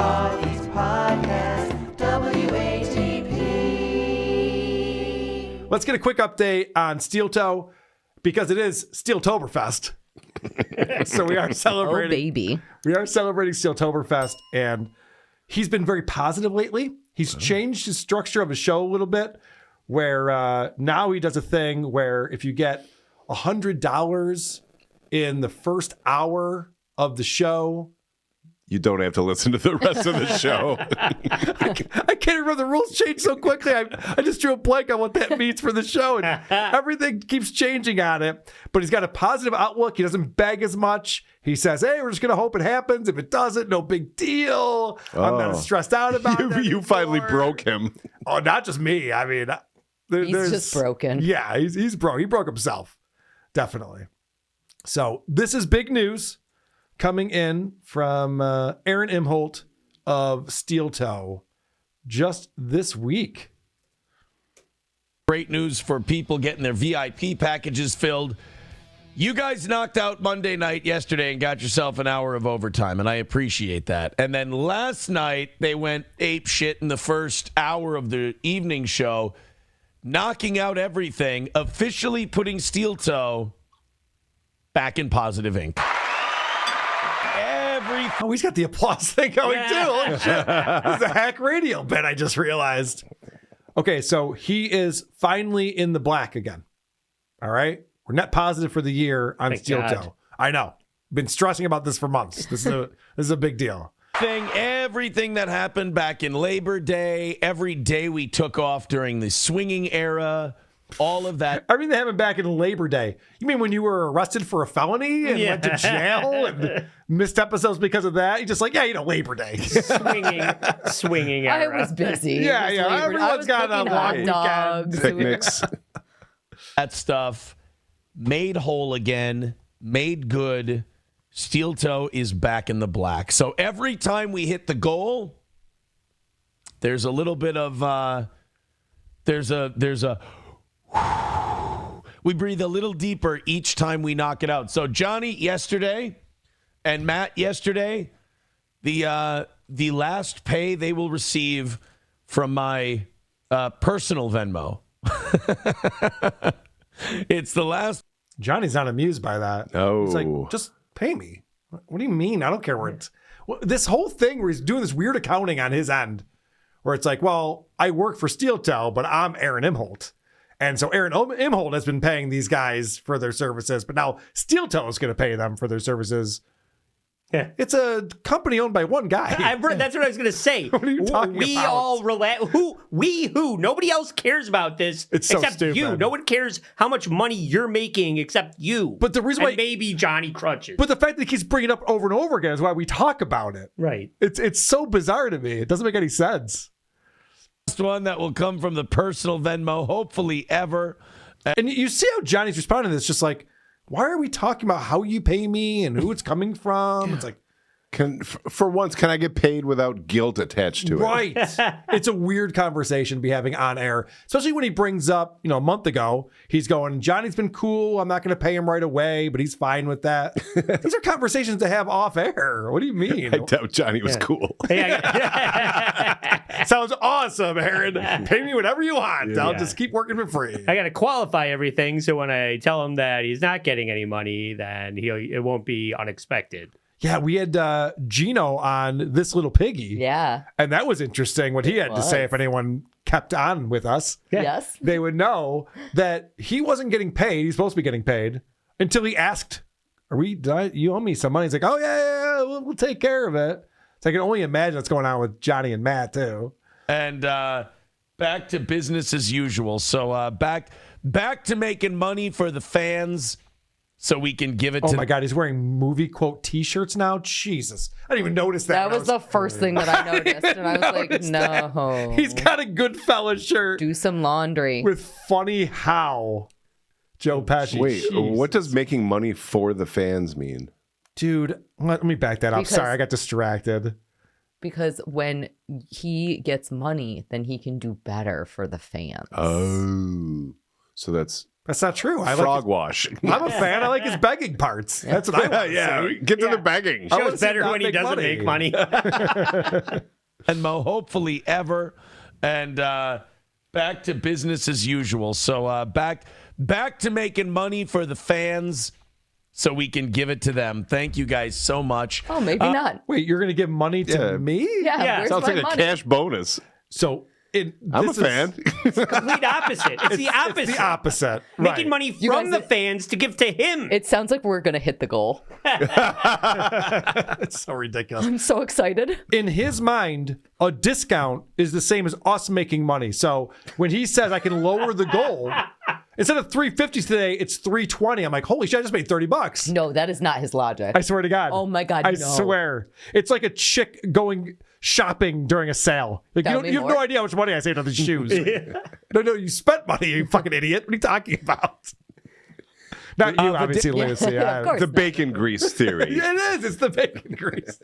East Podcast, WATP. Let's get a quick update on Steel Toe because it is Steeltoberfest. So we are celebrating. Oh, baby. We are celebrating Steeltoberfest, and he's been very positive lately. He's changed his structure of his show a little bit, where now he does a thing where if you get $100 in the first hour of the show, you don't have to listen to the rest of the show. I can't remember, the rules change so quickly. I just drew a blank on what that means for the show, and everything keeps changing on it. But he's got a positive outlook. He doesn't beg as much. He says, hey, we're just going to hope it happens. If it doesn't, no big deal. I'm not as stressed out about it. You finally broke him. Oh, not just me. I mean, He's just broken. Yeah, he's broke. He broke himself. Definitely. So this is big news coming in from Aaron Imholte of Steel Toe just this week. Great news for people getting their VIP packages filled. You guys knocked out Monday night yesterday and got yourself an hour of overtime, and I appreciate that. And then last night, they went ape shit in the first hour of the evening show, knocking out everything, officially putting Steel Toe back in Positive Inc. Oh, he's got the applause thing going too. Holy shit. This is a hack radio bit, I just realized. Okay, so he is finally in the black again. All right? We're net positive for the year on Steel Toe. I know. Been stressing about this for months. This is a big deal. Everything that happened back in Labor Day, every day we took off during the swinging era, all of that. Everything that happened back in Labor Day. You mean when you were arrested for a felony and went to jail and missed episodes because of that? You're just like, Labor Day. swinging era. I was busy. Yeah. Everyone's got a long hot dogs. Picnics. That stuff made whole again, made good. Steel Toe is back in the black. So every time we hit the goal, there's a little bit of there's a we breathe a little deeper each time we knock it out. So Johnny yesterday and Matt yesterday, the last pay they will receive from my personal Venmo. It's the last. Johnny's not amused by that. No. He's like, just pay me. What do you mean? I don't care where it's. Well, this whole thing where he's doing this weird accounting on his end, where it's like, well, I work for Steel Toe, but I'm Aaron Imholte. And so Aaron Imholte has been paying these guys for their services, but now Steel Toe is going to pay them for their services. Yeah. It's a company owned by one guy. That's what I was going to say. What are you talking we about? all relate. Who? Nobody else cares about this It's so except stupid. you. No one cares how much money you're making except you. But the reason and why, maybe Johnny Crutches. but the fact that he keeps bringing it up over and over again is why we talk about it. Right. It's so bizarre to me. It doesn't make any sense. One that will come from the personal Venmo, hopefully ever. And you see how Johnny's responding to this, just like, why are we talking about how you pay me and who it's coming from? It's like, For once, can I get paid without guilt attached to it? right. It's a weird conversation to be having on air, especially when he brings up, a month ago, he's going, Johnny's been cool. I'm not going to pay him right away, but he's fine with that. These are conversations to have off air. What do you mean? I doubt Johnny was cool. Sounds awesome, Aaron. Pay me whatever you want. I'll just keep working for free. I got to qualify everything, so when I tell him that he's not getting any money, then it won't be unexpected. Yeah, we had Gino on This Little Piggy. Yeah. And that was interesting what he had to say. If anyone kept on with us, Yes. they would know that he wasn't getting paid. He's supposed to be getting paid until he asked, you owe me some money. He's like, oh, yeah, we'll take care of it. So I can only imagine what's going on with Johnny and Matt, too. And back to business as usual. So back to making money for the fans so we can give it to... Oh, my God. He's wearing movie quote T-shirts now? Jesus. I didn't even notice that. That was the first thing that I noticed. And I was like, no. He's got a Goodfella shirt. Do some laundry. With funny how. Joe Pesci. Wait, Jesus. what does making money for the fans mean? Dude, let me back that up. Sorry, I got distracted. Because when he gets money, then he can do better for the fans. Oh, so that's That's not true. Frog wash. I'm a fan. I like his begging parts. That's what I want to Yeah, see. get to the begging. I wanna Shows see him better not when he make doesn't money. make money. And Mo, hopefully ever. And back to business as usual. So back to making money for the fans so we can give it to them. Thank you guys so much. Oh, maybe not. Wait, you're going to give money to Yeah. me? Yeah, where's Sounds my like a money? cash bonus. So I'm a fan. Complete opposite. It's the opposite. It's the opposite. Making Right. money You from guys- the fans to give to him. It sounds like we're gonna hit the goal. It's so ridiculous. I'm so excited. In his mind, a discount is the same as us making money. So when he says I can lower the goal, instead of $350 today, it's $320. I'm like, holy shit, I just made $30. No, that is not his logic. I swear to God. Oh my God, I no. swear. It's like a chick going shopping during a sale. Like Tell me you have more. no idea how much money I saved on these shoes. No, you spent money, you fucking idiot. What are you talking about? Not you, obviously, Lucy. Of course. The bacon grease theory. It is. It's the bacon grease.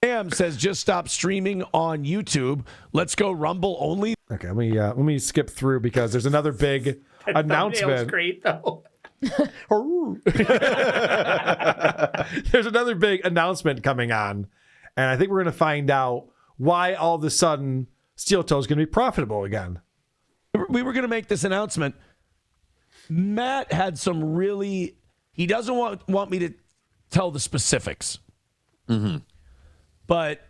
Sam says just stop streaming on YouTube. Let's go Rumble only. Okay, let me skip through because there's another big Thumbnail's announcement. great though. There's another big announcement coming on, and I think we're going to find out why all of a sudden Steel Toe is going to be profitable again. We were going to make this announcement. Matt had some really, he doesn't want me to tell the specifics. But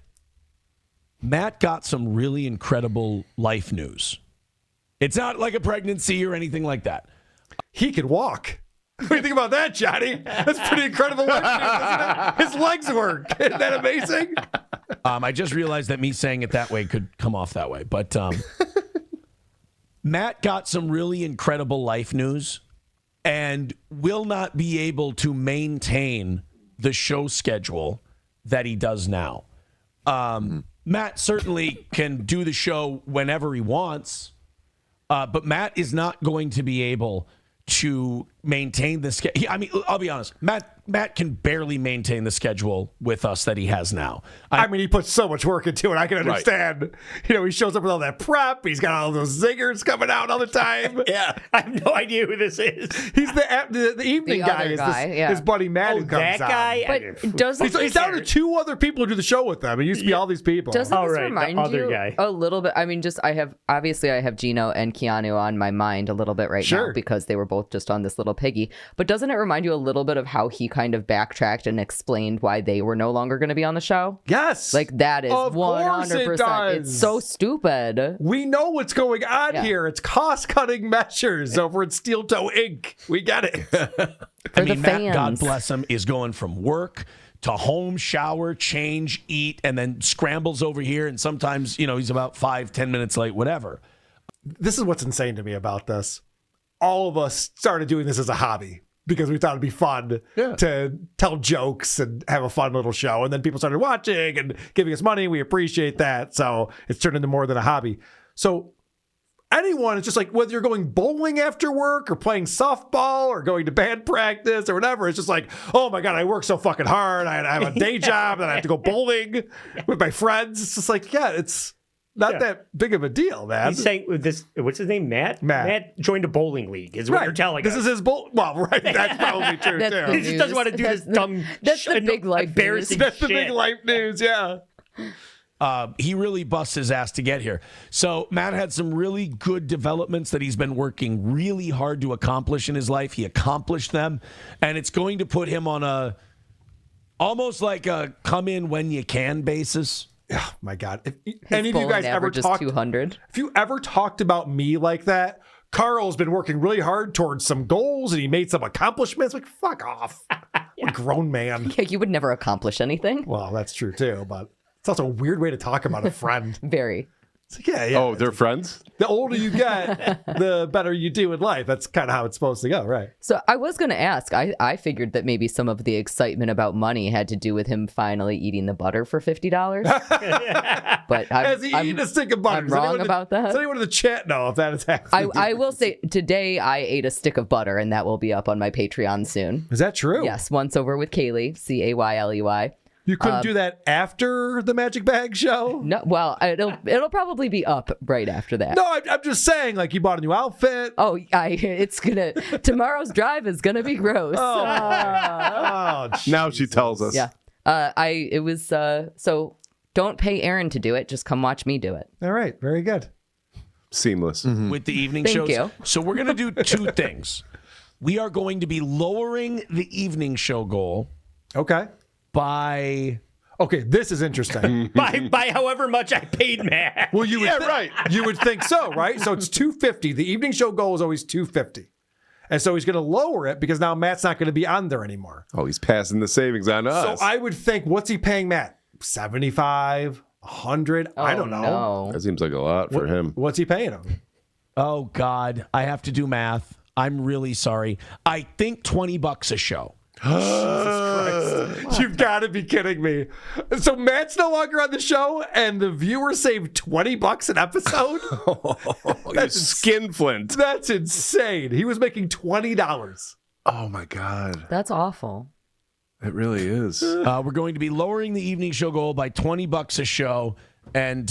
Matt got some really incredible life news. It's not like a pregnancy or anything like that. He can walk. What do you think about that, Johnny? That's pretty incredible work, isn't it? His legs work. Isn't that amazing? I just realized that me saying it that way could come off that way. But Matt got some really incredible life news and will not be able to maintain the show schedule that he does now. Matt certainly can do the show whenever he wants, but Matt is not going to be able to maintain the schedule. I mean, I'll be honest. Matt can barely maintain the schedule with us that he has now. I mean, he puts so much work into it. I can understand. You know, he shows up with all that prep. He's got all those zingers coming out all the time. Yeah, I have no idea who this is. He's the evening The guy. other Is guy, this, yeah. his buddy Matt Oh, who comes that on. guy. But doesn't He's down to two other people who do the show with them. It used to be all these people. Doesn't All this right, the remind other you guy. a little bit? I mean, just I have Gino and Keanu on my mind a little bit right Sure. now because they were both just on this little piggy. But doesn't it remind you a little bit of how he kind of backtracked and explained why they were no longer going to be on the show? Yes. Like that is Of course it 100%. does. It's so stupid. We know what's going on Yeah. here. It's cost-cutting measures over at Steel Toe Inc. We get it. For the Matt, God fans. bless him, is going from work to home, shower, change, eat, and then scrambles over here. And sometimes, he's about 5-10 minutes late, whatever. This is what's insane to me about this. All of us started doing this as a hobby because we thought it'd be fun to tell jokes and have a fun little show. And then people started watching and giving us money. We appreciate that. So it's turned into more than a hobby. So anyone, it's just like whether you're going bowling after work or playing softball or going to band practice or whatever, it's just like, oh my God, I work so fucking hard. I have a day job and I have to go bowling with my friends. It's just like, it's not that big of a deal, man. He's saying with this. What's his name? Matt. Matt joined a bowling league. Is what you're telling this us. is his bowl. Well, right. That's probably true That's too. the He just doesn't want to do this dumb. That's the big life embarrassing That's the shit. big life news. Yeah. He really busts his ass to get here. So Matt had some really good developments that he's been working really hard to accomplish in his life. He accomplished them, and it's going to put him on almost like a come in when you can basis. Oh my God. If His any of you bowling guys ever average is talked, 200. if you ever talked about me like that, Carl's been working really hard towards some goals and he made some accomplishments. Like, fuck off. What a grown man. Yeah, you would never accomplish anything. Well, that's true too, but it's also a weird way to talk about a friend. Very. It's like, yeah. Oh, they're friends? The older you get, the better you do in life. That's kind of how it's supposed to go, right? So I was going to ask, I figured that maybe some of the excitement about money had to do with him finally eating the butter for $50. But Has he eaten a stick of butter? I'm Does wrong anyone in- about that. Does anyone in the chat know if that is happening? I will say today I ate a stick of butter and that will be up on my Patreon soon. Is that true? Yes, once over with Kaylee, Cayley. You couldn't do that after the Magic Bag show? No, well, it'll probably be up right after that. No, I'm just saying, like, you bought a new outfit. Oh, tomorrow's drive is gonna be gross. Oh, Now she tells us. Yeah. So don't pay Aaron to do it. Just come watch me do it. all right. Very good. Seamless. with the evening Thank shows. you. So we're going to do two things. We are going to be lowering the evening show goal Okay. by Okay, this is interesting. by however much I paid Matt. Well, you would You would think so, right? So it's $250. The evening show goal is always $250. And so he's going to lower it because now Matt's not going to be on there anymore. Oh, he's passing the savings on us. So I would think, what's he paying Matt? 75, 100? I don't know. No. That seems like a lot for him. What's he paying him? oh God, I have to do math. I'm really sorry. I think $20 a show. You've got to be kidding me. So Matt's no longer on the show and the viewers save $20 an episode? That's skinflint. That's insane. He was making $20. Oh my God. That's awful. It really is. We're going to be lowering the evening show goal by $20 a show. And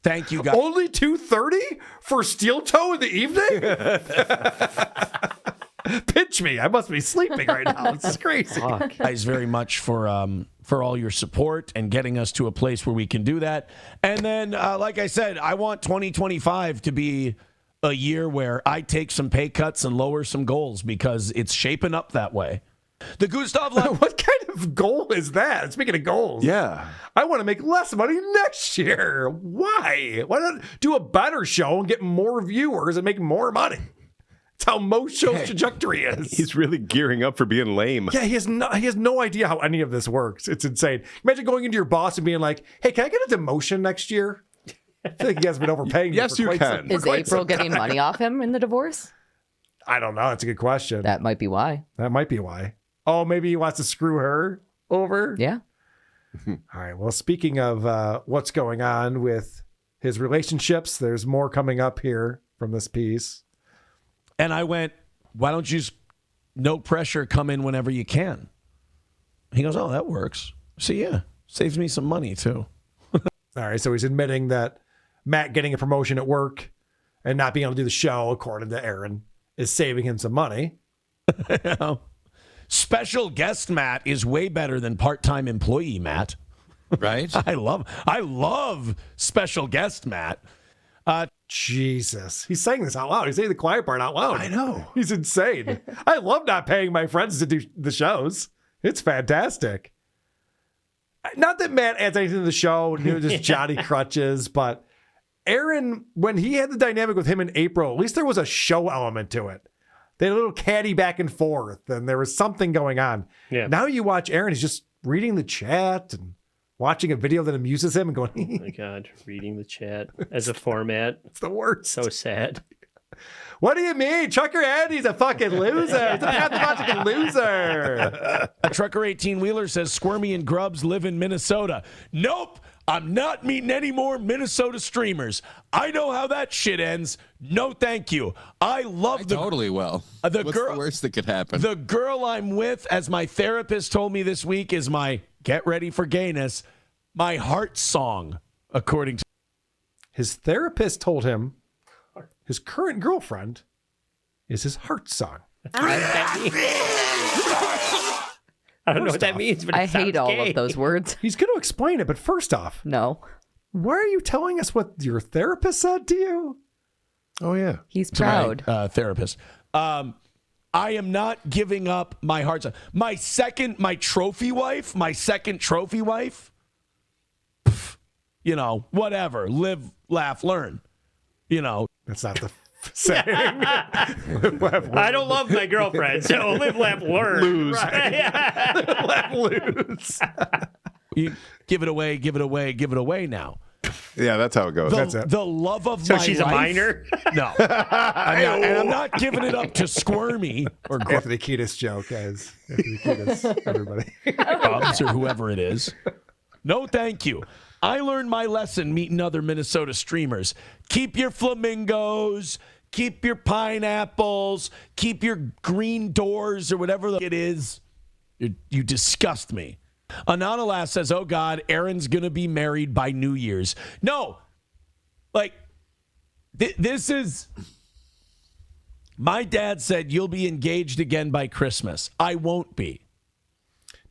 thank you guys. Only $230 for Steel Toe in the evening? Pinch me. I must be sleeping right now. This is crazy. Guys very much for all your support and getting us to a place where we can do that. And then, like I said, I want 2025 to be a year where I take some pay cuts and lower some goals because it's shaping up that way. The Gustav Lund. What kind of goal is that? Speaking of goals. Yeah. I want to make less money next year. Why? Why not do a better show and get more viewers and make more money? It's how most shows' trajectory is. He's really gearing up for being lame. Yeah, he has no idea how any of this works. It's insane. Imagine going into your boss and being like, "Hey, can I get a demotion next year?" I feel like you guys have been overpaying. Yes, me for you quite can. Is April getting money off him in the divorce? I don't know. That's a good question. That might be why. That might be why. Oh, maybe he wants to screw her over. Yeah. All right. Well, speaking of what's going on with his relationships, there's more coming up here from this piece. And I went, why don't you just, no pressure, come in whenever you can? He goes, oh, that works. So, yeah, saves me some money, too. All right. So he's admitting that Matt getting a promotion at work and not being able to do the show, according to Aaron, is saving him some money. Special guest Matt is way better than part-time employee Matt. Right? I love special guest Matt. Jesus. He's saying this out loud. He's saying the quiet part out loud. I know. He's insane. I love not paying my friends to do the shows. It's fantastic. Not that Matt adds anything to the show, just Johnny Crutches, but Aaron, when he had the dynamic with him in April, at least there was a show element to it. They had a little catty back and forth, and there was something going on. Yeah. Now you watch Aaron, he's just reading the chat and watching a video that amuses him and going, Oh my God, reading the chat as a format. it's the worst. So sad. What do you mean? Trucker Andy's a fucking loser. He's a pathological loser. A Trucker 18-wheeler says Squirmy and Grubs live in Minnesota. Nope, I'm not meeting any more Minnesota streamers. I know how that shit ends. No, thank you. I love Totally will. the What's girl. the worst that could happen? The girl I'm with, as my therapist told me this week, is my get ready for gayness, my heart song, according to. His therapist told him his current girlfriend is his heart song. I don't know what that means, but it I hate sounds all gay. of those words. He's going to explain it, but first off, No. why are you telling us what your therapist said to you? Oh, yeah. He's to my, proud. therapist. I am not giving up my heart song. My second trophy wife, whatever. Live, laugh, learn. That's not the saying. I don't love my girlfriend, so live, laugh, learn. Lose. Laugh, lose. You give it away, give it away, give it away now. Yeah, that's how it goes. That's it. The love of So my she's life. a minor? No. I'm not giving it up to Squirmy or Anthony Kiedis joke, guys. Anthony Kiedis, everybody. Grubs or whoever it is. No, thank you. I learned my lesson meeting other Minnesota streamers. Keep your flamingos, keep your pineapples, keep your green doors or whatever it is. You disgust me. Anonymous says, oh, God, Aaron's going to be married by New Year's. No. Like, this is... My dad said, you'll be engaged again by Christmas. I won't be.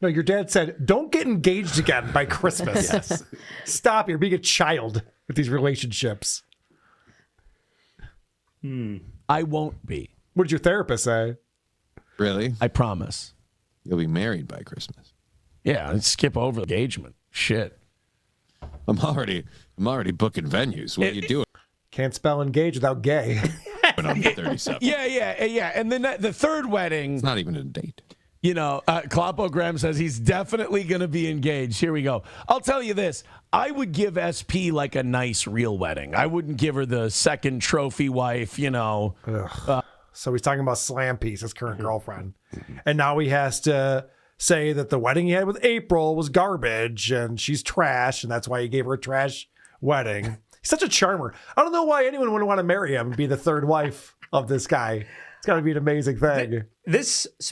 No, your dad said, don't get engaged again by Christmas. Yes. Stop. You're being a child with these relationships. I won't be. What did your therapist say? Really? I promise. You'll be married by Christmas. Yeah, let's skip over engagement. Shit. I'm already booking venues. What are you doing? Can't spell engage without gay. When I'm 37. Yeah. And then the third wedding, It's not even a date. you know, Kloppo Graham says he's definitely going to be engaged. Here we go. I'll tell you this. I would give SP like a nice real wedding. I wouldn't give her the second trophy wife, you know. So he's talking about Slam Piece, his current girlfriend. And now he has to say that the wedding he had with April was garbage and she's trash. And that's why he gave her a trash wedding. He's such a charmer. I don't know why anyone would want to marry him and be the third wife of this guy. It's got to be an amazing thing.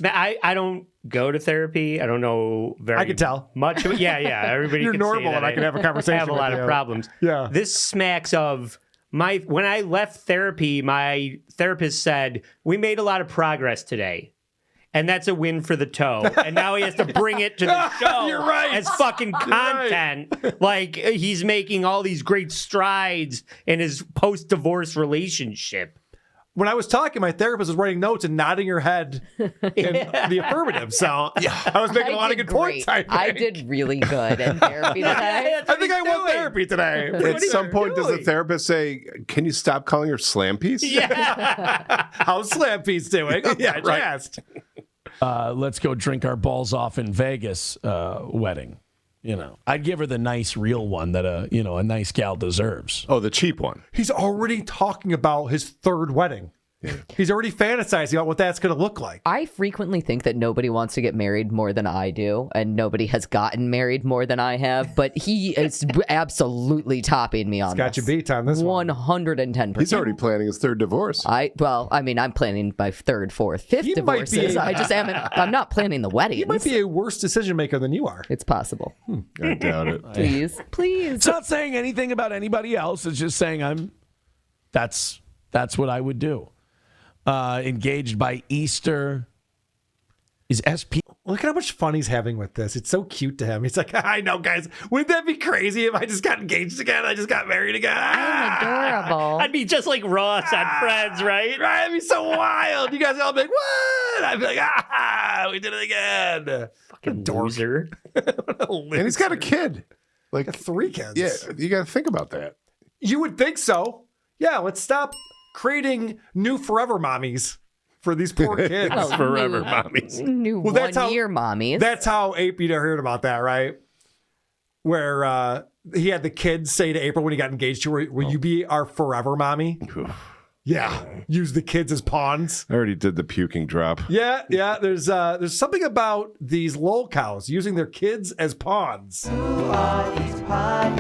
I don't go to therapy. I don't know very I can tell. much. Yeah. Everybody You're can normal see that and I can have a conversation have a with lot you. of problems. Yeah. This smacks of when I left therapy, my therapist said, we made a lot of progress today. And that's a win for the toe. And now he has to bring it to the show You're right. as fucking content. Like he's making all these great strides in his post-divorce relationship. When I was talking, my therapist was writing notes and nodding her head in the affirmative. So I was making a lot of good points. I did really good in therapy today. I think I won therapy today. At some point, does the therapist say, can you stop calling her Slam Piece? Yeah. How's Slam Piece doing? Oh, yeah, right. asked. Let's go drink our balls off in Vegas wedding. You know, I'd give her the nice real one that a nice gal deserves. Oh, the cheap one. He's already talking about his third wedding. He's already fantasizing about what that's going to look like. I frequently think that nobody wants to get married more than I do, and nobody has gotten married more than I have, but he is absolutely topping me on Got this. you beat on this one. 110%. He's already planning his third divorce. I'm planning my third, fourth, fifth He might divorces. be- I'm not planning the weddings. He might be a worse decision maker than you are. It's possible. I doubt it. Please. It's not saying anything about anybody else. It's just saying that's what I would do. Engaged by Easter. Is SP? Look at how much fun he's having with this. It's so cute to him. He's like, I know, guys. Wouldn't that be crazy if I just got engaged again? I just got married again. I'm adorable. I'd be just like Ross on Friends, right? Right? It'd be so wild. You guys all be like, what? I'd be like, we did it again. Fucking loser. And he's got a kid. Like, 3 kids. yeah, you got to think about that. You would think so. Yeah, let's stop creating new forever mommies for these poor kids. Well, Forever new- mommies. New Well, that's how- 1 year mommies. That's how Ape, you heard about that, right? Where he had the kids say to April when he got engaged to her, will you be our forever mommy? Yeah. Use the kids as pawns. I already did the puking drop. Yeah. There's something about these lol cows using their kids as pawns. Who are these podcasts?